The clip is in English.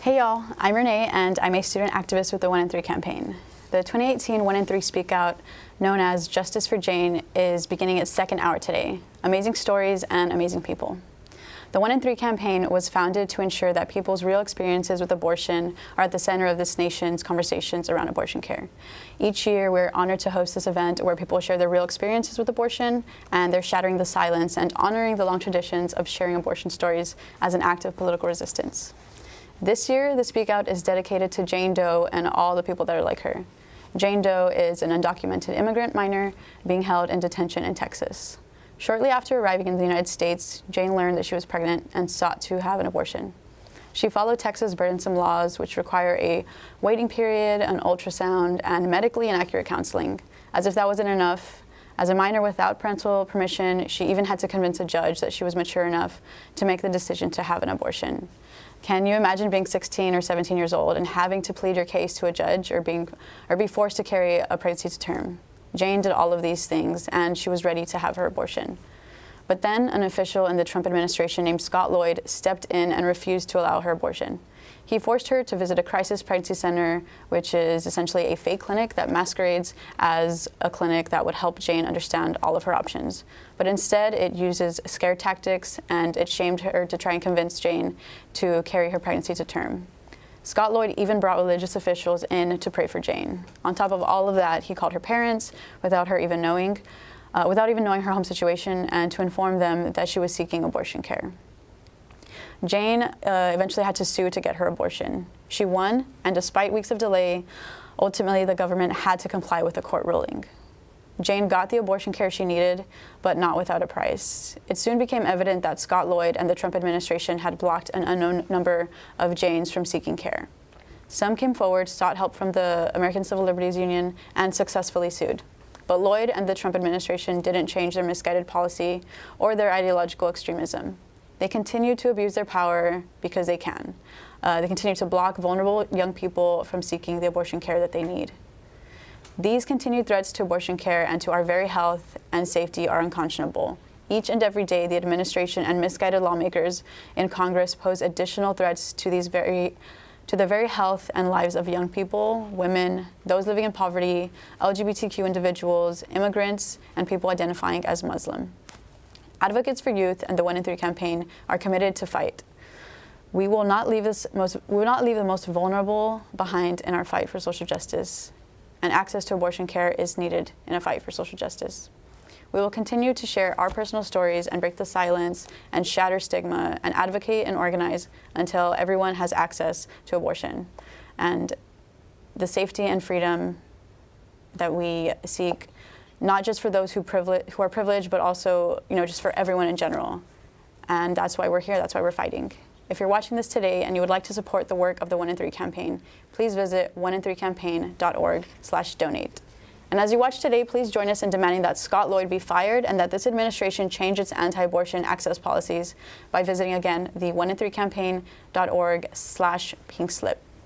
Hey y'all, I'm Renee and I'm a student activist with the 1 in 3 campaign. The 2018 1 in 3 Speakout, known as Justice for Jane, is beginning its second hour today. Amazing stories and amazing people. The 1 in 3 campaign was founded to ensure that people's real experiences with abortion are at the center of this nation's conversations around abortion care. Each year, we're honored to host this event where people share their real experiences with abortion, and they're shattering the silence and honoring the long traditions of sharing abortion stories as an act of political resistance. This year, the Speakout is dedicated to Jane Doe and all the people that are like her. Jane Doe is an undocumented immigrant minor being held in detention in Texas. Shortly after arriving in the United States, Jane learned that she was pregnant and sought to have an abortion. She followed Texas' burdensome laws, which require a waiting period, an ultrasound, and medically inaccurate counseling. As if that wasn't enough, as a minor without parental permission, she even had to convince a judge that she was mature enough to make the decision to have an abortion. Can you imagine being 16 or 17 years old and having to plead your case to a judge or be forced to carry a pregnancy to term? Jane did all of these things, and she was ready to have her abortion. But then an official in the Trump administration named Scott Lloyd stepped in and refused to allow her abortion. He forced her to visit a crisis pregnancy center, which is essentially a fake clinic that masquerades as a clinic that would help Jane understand all of her options. But instead, it uses scare tactics, and it shamed her to try and convince Jane to carry her pregnancy to term. Scott Lloyd even brought religious officials in to pray for Jane. On top of all of that, he called her parents without even knowing her home situation, and to inform them that she was seeking abortion care. Jane eventually had to sue to get her abortion. She won, and despite weeks of delay, ultimately the government had to comply with the court ruling. Jane got the abortion care she needed, but not without a price. It soon became evident that Scott Lloyd and the Trump administration had blocked an unknown number of Janes from seeking care. Some came forward, sought help from the American Civil Liberties Union, and successfully sued. But Lloyd and the Trump administration didn't change their misguided policy or their ideological extremism. They continue to abuse their power because they can. They continue to block vulnerable young people from seeking the abortion care that they need. These continued threats to abortion care and to our very health and safety are unconscionable. Each and every day, the administration and misguided lawmakers in Congress pose additional threats to the very health and lives of young people, women, those living in poverty, LGBTQ individuals, immigrants, and people identifying as Muslim. Advocates for Youth and the 1 in 3 campaign are committed to fight. We will not leave the most vulnerable behind in our fight for social justice, and access to abortion care is needed in a fight for social justice. We will continue to share our personal stories and break the silence and shatter stigma and advocate and organize until everyone has access to abortion and the safety and freedom that we seek, not just for those who are privileged, but also, just for everyone in general. And that's why we're here. That's why we're fighting. If you're watching this today and you would like to support the work of the 1 in 3 campaign, please visit 1in3campaign.org/donate. And as you watch today, please join us in demanding that Scott Lloyd be fired and that this administration change its anti-abortion access policies by visiting again the 1in3campaign.org/pinkslip.